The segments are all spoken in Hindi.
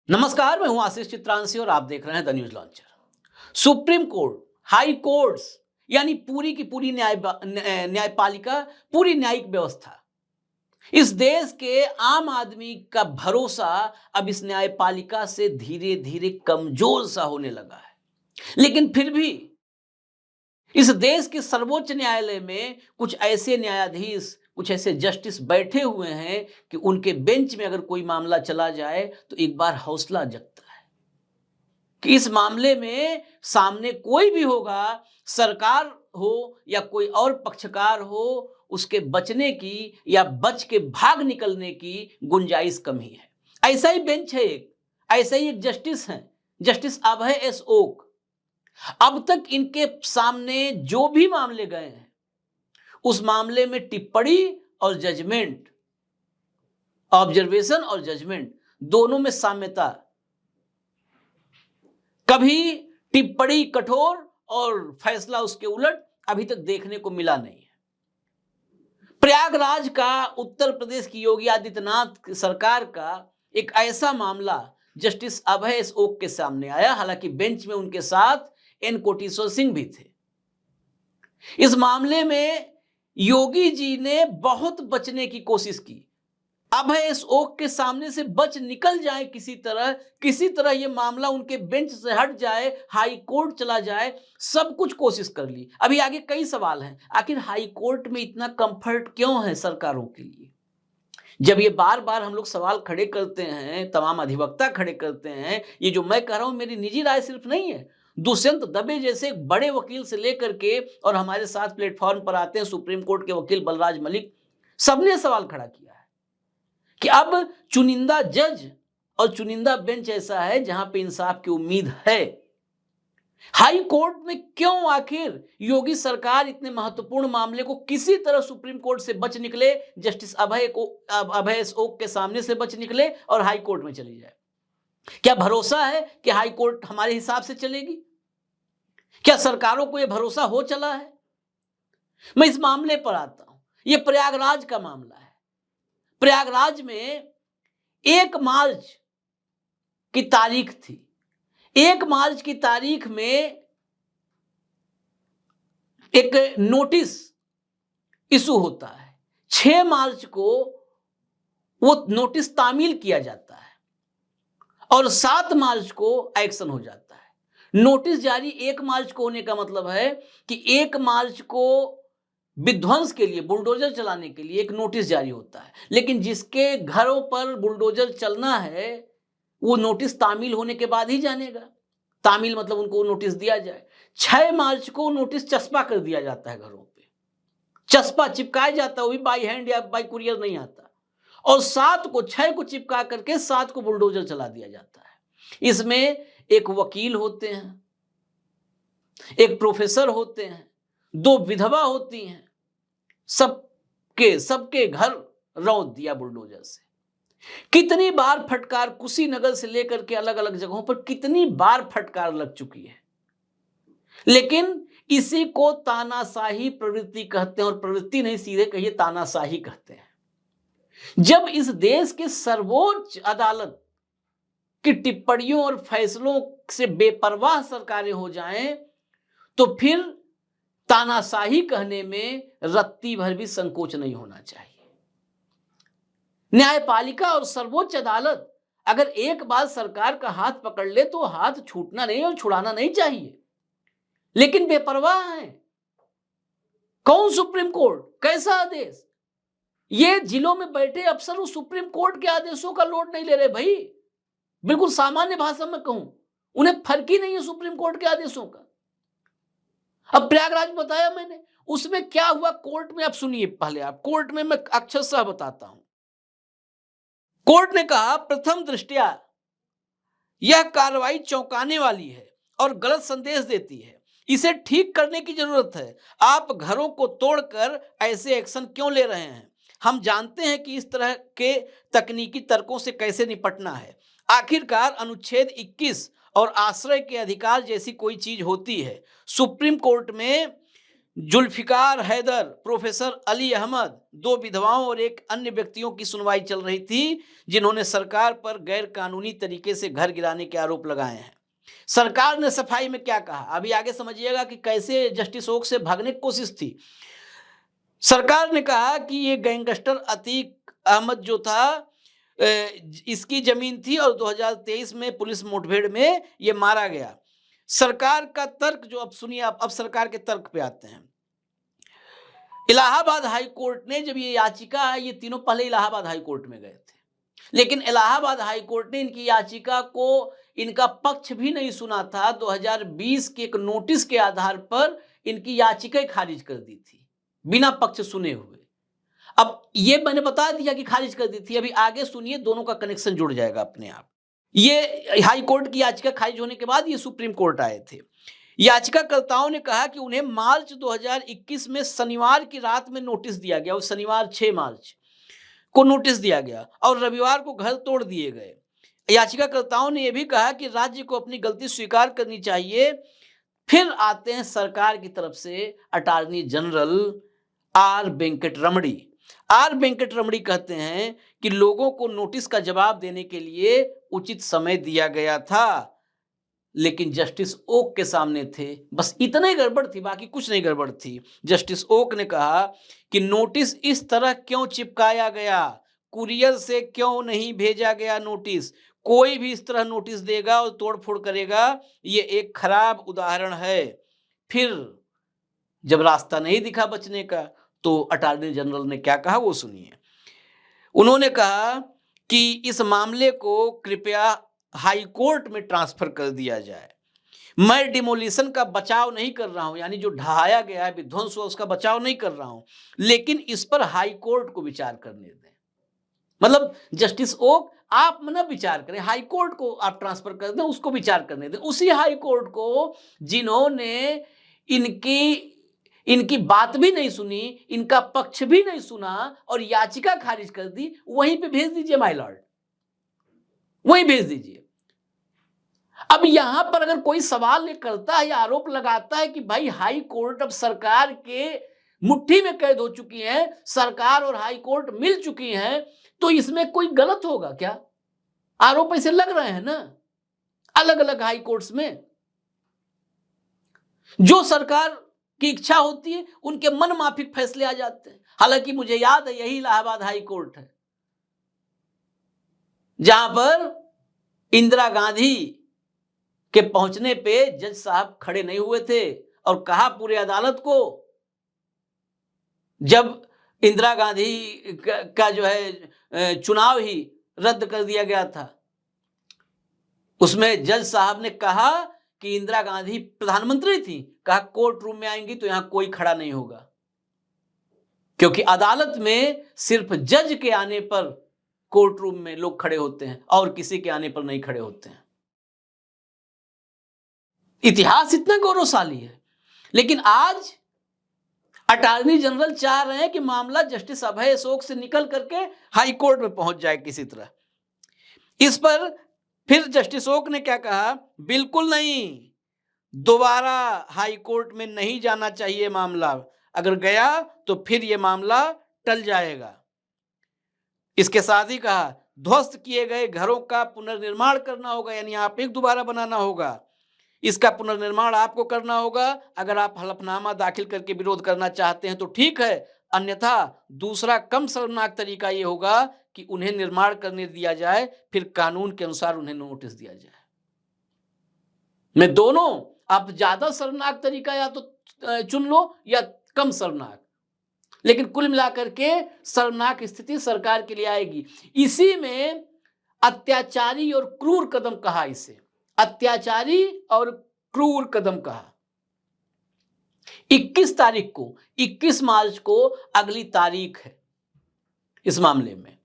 नमस्कार, मैं हूं आशीष चित्रांशी और आप देख रहे हैं the news launcher. Supreme court, high courts यानी पूरी की पूरी न्यायपालिका, पूरी न्यायिक व्यवस्था, इस देश के आम आदमी का भरोसा अब इस न्यायपालिका से धीरे धीरे कमजोर सा होने लगा है। लेकिन फिर भी इस देश के सर्वोच्च न्यायालय में कुछ ऐसे न्यायाधीश, कुछ ऐसे जस्टिस बैठे हुए हैं कि उनके बेंच में अगर कोई मामला चला जाए तो एक बार हौसला जगता है कि इस मामले में सामने कोई भी होगा, सरकार हो या कोई और पक्षकार हो, उसके बचने की या बच के भाग निकलने की गुंजाइश कम ही है। ऐसा ही बेंच है एक, ऐसा ही एक जस्टिस है, जस्टिस अभय एस ओक। अब तक इनके सामने जो भी मामले गए हैं, उस मामले में टिप्पणी और जजमेंट, ऑब्जर्वेशन और जजमेंट दोनों में साम्यता। कभी टिप्पणी कठोर और फैसला उसके उलट अभी तक देखने को मिला नहीं है। प्रयागराज का, उत्तर प्रदेश की योगी आदित्यनाथ सरकार का एक ऐसा मामला जस्टिस अभय एस ओक के सामने आया। हालांकि बेंच में उनके साथ एन कोटेश्वर सिंह भी थे। इस मामले में योगी जी ने बहुत बचने की कोशिश की। अभय एस ओक के सामने से बच निकल जाए, किसी तरह यह मामला उनके बेंच से हट जाए, हाई कोर्ट चला जाए, सब कुछ कोशिश कर ली। अभी आगे कई सवाल हैं, आखिर हाई कोर्ट में इतना कंफर्ट क्यों है सरकारों के लिए? जब ये बार बार हम लोग सवाल खड़े करते हैं, तमाम अधिवक्ता खड़े करते हैं, ये जो मैं कह रहा हूं मेरी निजी राय सिर्फ नहीं है। दुष्यंत दबे जैसे एक बड़े वकील से लेकर के और हमारे साथ प्लेटफॉर्म पर आते हैं सुप्रीम कोर्ट के वकील बलराज मलिक, सबने सवाल खड़ा किया है कि अब चुनिंदा जज और चुनिंदा बेंच ऐसा है जहां पे इंसाफ की उम्मीद है। हाई कोर्ट में क्यों आखिर योगी सरकार इतने महत्वपूर्ण मामले को किसी तरह सुप्रीम कोर्ट से बच निकले, जस्टिस अभय ओक के सामने से बच निकले और हाई कोर्ट में चली जाए? क्या भरोसा है कि हाई कोर्ट हमारे हिसाब से चलेगी? क्या सरकारों को यह भरोसा हो चला है? मैं इस मामले पर आता हूं। यह प्रयागराज का मामला है। प्रयागराज में 1 मार्च की तारीख थी। 1 मार्च की तारीख में एक नोटिस इशू होता है। 6 मार्च को वो नोटिस तामील किया जाता है और 7 मार्च को एक्शन हो जाता है। नोटिस जारी 1 मार्च को होने का मतलब है कि 1 मार्च को विध्वंस के लिए, बुलडोजर चलाने के लिए एक नोटिस जारी होता है। लेकिन जिसके घरों पर बुलडोजर चलना है वो नोटिस तामील होने के बाद ही जानेगा। तामील मतलब उनको नोटिस दिया जाए। 6 मार्च को नोटिस चस्पा कर दिया जाता है घरों पे, चस्पा चिपकाया जाता है, वो भी बाई हैंड या बाई कुरियर नहीं आता। और 6 को चिपका करके 7 को बुलडोजर चला दिया जाता है। इसमें एक वकील होते हैं, एक प्रोफेसर होते हैं, 2 विधवा होती हैं, सबके घर रौंद दिया बुलडोजर से। कितनी बार फटकार, कुशीनगर से लेकर के अलग अलग जगहों पर कितनी बार फटकार लग चुकी है, लेकिन इसी को तानाशाही प्रवृत्ति कहते हैं। और प्रवृत्ति नहीं, सीधे कहिए तानाशाही कहते हैं। जब इस देश के सर्वोच्च अदालत की टिप्पणियों और फैसलों से बेपरवाह सरकारें हो जाएं, तो फिर तानाशाही कहने में रत्ती भर भी संकोच नहीं होना चाहिए। न्यायपालिका और सर्वोच्च अदालत अगर एक बार सरकार का हाथ पकड़ ले तो हाथ छूटना नहीं और छुड़ाना नहीं चाहिए, लेकिन बेपरवाह है। कौन सुप्रीम कोर्ट, कैसा आदेश? ये जिलों में बैठे अफसर उस सुप्रीम कोर्ट के आदेशों का लोड नहीं ले रहे भाई। बिल्कुल सामान्य भाषा में कहूं, उन्हें फर्क ही नहीं है सुप्रीम कोर्ट के आदेशों का। अब प्रयागराज बताया मैंने, उसमें क्या हुआ कोर्ट में, आप सुनिए पहले। आप कोर्ट में मैं अक्षरशः बताता हूं। कोर्ट ने कहा, प्रथम दृष्टया यह कार्रवाई चौंकाने वाली है और गलत संदेश देती है। इसे ठीक करने की जरूरत है। आप घरों को तोड़कर ऐसे एक्शन क्यों ले रहे हैं? हम जानते हैं कि इस तरह के तकनीकी तर्कों से कैसे निपटना है। आखिरकार अनुच्छेद 21 और आश्रय के अधिकार जैसी कोई चीज होती है। सुप्रीम कोर्ट में जुल्फिकार हैदर, प्रोफेसर अली अहमद, 2 विधवाओं और एक अन्य व्यक्तियों की सुनवाई चल रही थी, जिन्होंने सरकार पर गैर कानूनी तरीके से घर गिराने के आरोप लगाए हैं। सरकार ने सफाई में क्या कहा, अभी आगे समझिएगा कि कैसे जस्टिस ओक से भागने की कोशिश थी। सरकार ने कहा कि ये गैंगस्टर अतीक अहमद जो था, इसकी जमीन थी और 2023 में पुलिस मुठभेड़ में ये मारा गया। सरकार का तर्क जो, अब सुनिए, अब सरकार के तर्क पे आते हैं। इलाहाबाद हाई कोर्ट ने जब ये याचिका, ये तीनों पहले इलाहाबाद हाई कोर्ट में गए थे, लेकिन इलाहाबाद हाई कोर्ट ने इनकी याचिका को, इनका पक्ष भी नहीं सुना था। 2020 के एक नोटिस के आधार पर इनकी याचिका खारिज कर दी थी, बिना पक्ष सुने हुए। अब ये मैंने बता दिया कि खारिज कर दी थी, अभी आगे सुनिए, दोनों का कनेक्शन जुड़ जाएगा अपने आप। ये हाई कोर्ट की याचिका खारिज होने के बाद ये सुप्रीम कोर्ट आए थे। याचिकाकर्ताओं ने कहा कि उन्हें मार्च 2021 में शनिवार की रात में नोटिस दिया गया, और शनिवार 6 मार्च को नोटिस दिया गया और रविवार को घर तोड़ दिए गए। याचिकाकर्ताओं ने यह भी कहा कि राज्य को अपनी गलती स्वीकार करनी चाहिए। फिर आते हैं सरकार की तरफ से attorney general R Venkataramani. R Venkataramani कहते हैं कि लोगों को नोटिस का जवाब देने के लिए उचित समय दिया गया था, लेकिन जस्टिस ओक के सामने थे, बस इतना ही गड़बड़ थी, बाकी कुछ नहीं गड़बड़ थी। जस्टिस ओक ने कहा कि नोटिस इस तरह क्यों चिपकाया गया, कुरियर से क्यों नहीं भेजा गया नोटिस, कोई भी इस तरह नोटिस देगा और तोड़फोड़ करेगा, ये एक खराब उदाहरण है। फिर जब रास्ता नहीं दिखा बचने का, तो अटॉर्नी जनरल ने क्या कहा वो सुनिए। उन्होंने कहा कि इस मामले को कृपया हाई कोर्ट में ट्रांसफर कर दिया जाए। मैं डिमोलिशन का बचाव नहीं कर रहा हूं, यानी जो ढहाया गया है, विध्वंस हुआ, उसका बचाव नहीं कर रहा हूं, लेकिन इस पर हाई कोर्ट को विचार करने दें। मतलब जस्टिस ओक, आप ना विचार करें, हाई कोर्ट को आप ट्रांसफर कर दें, उसको विचार करने दें। उसी हाई कोर्ट को जिन्होंने इनकी बात भी नहीं सुनी, इनका पक्ष भी नहीं सुना और याचिका खारिज कर दी, वहीं पे भेज दीजिए माय लॉर्ड, वहीं भेज दीजिए। अब यहां पर अगर कोई सवाल करता है या आरोप लगाता है कि भाई हाई कोर्ट अब सरकार के मुट्ठी में कैद हो चुकी है, सरकार और हाई कोर्ट मिल चुकी हैं, तो इसमें कोई गलत होगा क्या? आरोप ऐसे लग रहे हैं ना अलग अलग हाई कोर्ट्स में। जो सरकार की इच्छा होती है उनके मन माफिक फैसले आ जाते हैं। हालांकि मुझे याद है यही इलाहाबाद हाई कोर्ट है जहां पर इंदिरा गांधी के पहुंचने पे जज साहब खड़े नहीं हुए थे और कहा पूरे अदालत को, जब इंदिरा गांधी का जो है चुनाव ही रद्द कर दिया गया था, उसमें जज साहब ने कहा कि इंदिरा गांधी प्रधानमंत्री थी, कहा कोर्ट रूम में आएंगी तो यहां कोई खड़ा नहीं होगा, क्योंकि अदालत में सिर्फ जज के आने पर कोर्ट रूम में लोग खड़े होते हैं और किसी के आने पर नहीं खड़े होते हैं। इतिहास इतना गौरवशाली है। लेकिन आज अटॉर्नी जनरल चाह रहे हैं कि मामला जस्टिस अभय अशोक से निकल करके हाई कोर्ट में पहुंच जाए किसी तरह। इस पर फिर जस्टिस ओक ने क्या कहा, बिल्कुल नहीं, दोबारा हाई कोर्ट में नहीं जाना चाहिए मामला, अगर गया तो फिर यह मामला टल जाएगा। इसके साथ ही कहा ध्वस्त किए गए घरों का पुनर्निर्माण करना होगा, यानी आप एक दोबारा बनाना होगा, इसका पुनर्निर्माण आपको करना होगा। अगर आप हलफनामा दाखिल करके विरोध करना चाहते हैं तो ठीक है, अन्यथा दूसरा कम शर्मनाक तरीका यह होगा कि उन्हें निर्माण करने दिया जाए, फिर कानून के अनुसार उन्हें नोटिस दिया जाए। मैं दोनों, आप ज्यादा शर्मनाक तरीका या तो चुन लो या कम शर्मनाक, लेकिन कुल मिलाकर के शर्मनाक स्थिति सरकार के लिए आएगी। इसी में अत्याचारी और क्रूर कदम कहा, इसे अत्याचारी और क्रूर कदम कहा। 21 तारीख को, 21 मार्च को अगली तारीख है इस मामले में।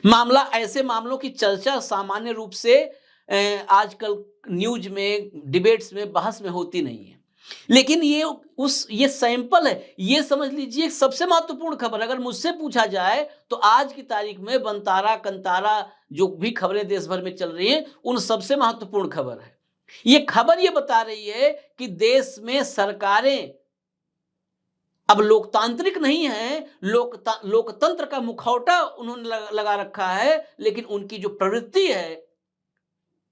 मामला, ऐसे मामलों की चर्चा सामान्य रूप से आजकल न्यूज में, डिबेट्स में, बहस में होती नहीं है, लेकिन ये सैंपल है। ये समझ लीजिए सबसे महत्वपूर्ण खबर अगर मुझसे पूछा जाए तो आज की तारीख में बनतारा कंतारा जो भी खबरें देश भर में चल रही हैं, उन सबसे महत्वपूर्ण खबर है। ये खबर ये बता रही है कि देश में सरकारें अब लोकतांत्रिक नहीं है, लोकतंत्र का मुखौटा उन्होंने लगा रखा है, लेकिन उनकी जो प्रवृत्ति है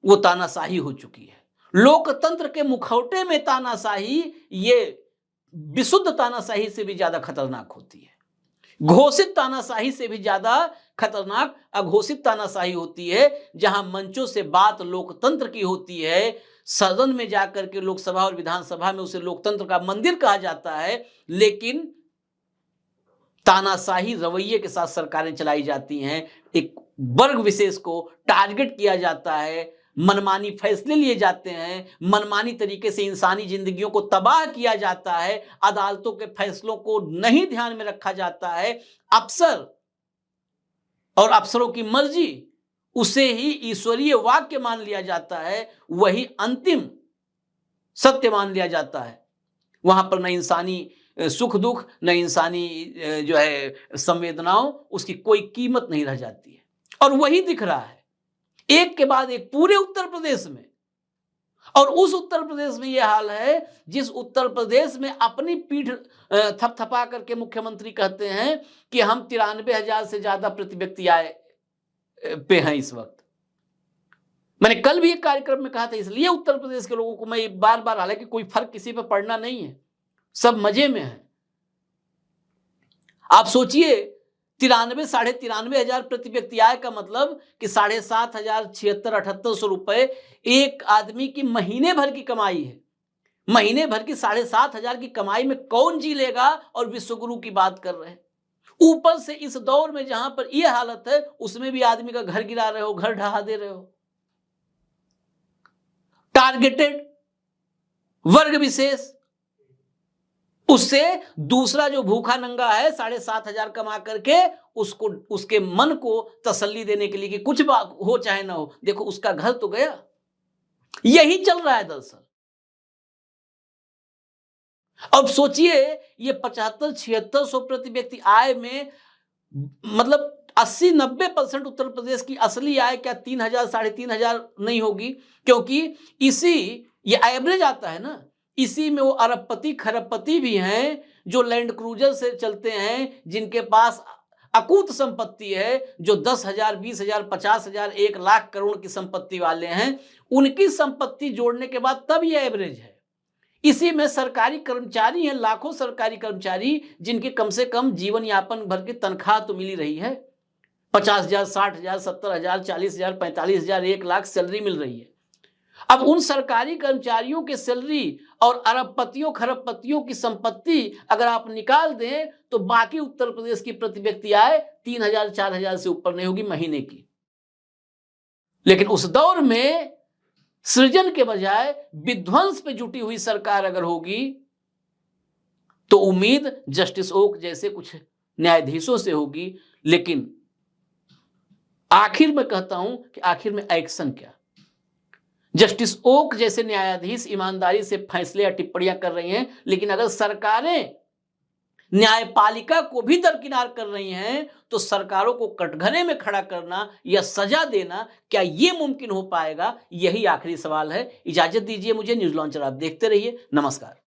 वो तानाशाही हो चुकी है। लोकतंत्र के मुखौटे में तानाशाही, ये विशुद्ध तानाशाही से भी ज्यादा खतरनाक होती है। घोषित तानाशाही से भी ज्यादा खतरनाक अघोषित तानाशाही होती है, जहां मंचों से बात लोकतंत्र की होती है, सदन में जाकर के लोकसभा और विधानसभा में उसे लोकतंत्र का मंदिर कहा जाता है, लेकिन तानाशाही रवैये के साथ सरकारें चलाई जाती हैं। एक वर्ग विशेष को टारगेट किया जाता है, मनमानी फैसले लिए जाते हैं, मनमानी तरीके से इंसानी जिंदगियों को तबाह किया जाता है, अदालतों के फैसलों को नहीं ध्यान में रखा जाता है। अफसर और अफसरों की मर्जी, उसे ही ईश्वरीय वाक्य मान लिया जाता है, वही अंतिम सत्य मान लिया जाता है। वहां पर न इंसानी सुख दुख, न इंसानी जो है संवेदनाओं, उसकी कोई कीमत नहीं रह जाती है। और वही दिख रहा है एक के बाद एक पूरे उत्तर प्रदेश में। और उस उत्तर प्रदेश में यह हाल है जिस उत्तर प्रदेश में अपनी पीठ थपथपा करके मुख्यमंत्री कहते हैं कि हम 93,000 से ज्यादा प्रति व्यक्ति आय पे हैं इस वक्त। मैंने कल भी एक कार्यक्रम में कहा था, इसलिए उत्तर प्रदेश के लोगों को मैं बार बार, हालांकि कोई फर्क किसी पे पड़ना नहीं है, सब मजे में है। आप सोचिए 93,000 प्रति व्यक्ति आय का मतलब कि 7,500, 7600-7800 रुपए एक आदमी की महीने भर की कमाई है। महीने भर की 7,500 की कमाई में कौन जी लेगा? और विश्वगुरु की बात कर रहे हैं। ऊपर से इस दौर में जहां पर यह हालत है, उसमें भी आदमी का घर गिरा रहे हो, घर ढहा दे रहे हो। टारगेटेड वर्ग विशेष, उससे दूसरा जो भूखा नंगा है 7,500 कमा करके उसको, उसके मन को तसल्ली देने के लिए कि कुछ हो चाहे ना हो, देखो उसका घर तो गया। यही चल रहा है दरअसल। अब सोचिए ये 75-7600 प्रति व्यक्ति आय में, मतलब 80-90% उत्तर प्रदेश की असली आय क्या 3,000 3,500 नहीं होगी? क्योंकि इसी, ये एवरेज आता है ना, इसी में वो अरबपति खरबपति भी हैं जो लैंड क्रूजर से चलते हैं, जिनके पास अकूत संपत्ति है, जो 10,000, 20,000, 50,000, 1 लाख करोड़ की संपत्ति वाले हैं। उनकी संपत्ति जोड़ने के बाद तब ये एवरेज है। इसी में सरकारी कर्मचारी हैं, लाखों सरकारी कर्मचारी, जिनके कम से कम जीवन यापन भर की तनख्वाह तो मिली रही है, 50,000, 60,000, 70,000, 40,000, 45,000, 1 लाख सैलरी मिल रही है। अब उन सरकारी कर्मचारियों के सैलरी और अरबपतियों खरबपतियों की संपत्ति अगर आप निकाल दें तो बाकी उत्तर प्रदेश की प्रति व्यक्ति आय 3,000, 4,000 से ऊपर नहीं होगी महीने की। लेकिन उस दौर में सृजन के बजाय विध्वंस पे जुटी हुई सरकार अगर होगी तो उम्मीद जस्टिस ओक जैसे कुछ न्यायाधीशों से होगी। लेकिन आखिर में कहता हूं कि आखिर में एक्शन क्या? जस्टिस ओक जैसे न्यायाधीश ईमानदारी से फैसले या टिप्पणियां कर रही हैं, लेकिन अगर सरकारें न्यायपालिका को भी दरकिनार कर रही हैं तो सरकारों को कटघरे में खड़ा करना या सजा देना, क्या यह मुमकिन हो पाएगा? यही आखिरी सवाल है। इजाजत दीजिए मुझे। न्यूज लॉन्चर आप देखते रहिए। नमस्कार।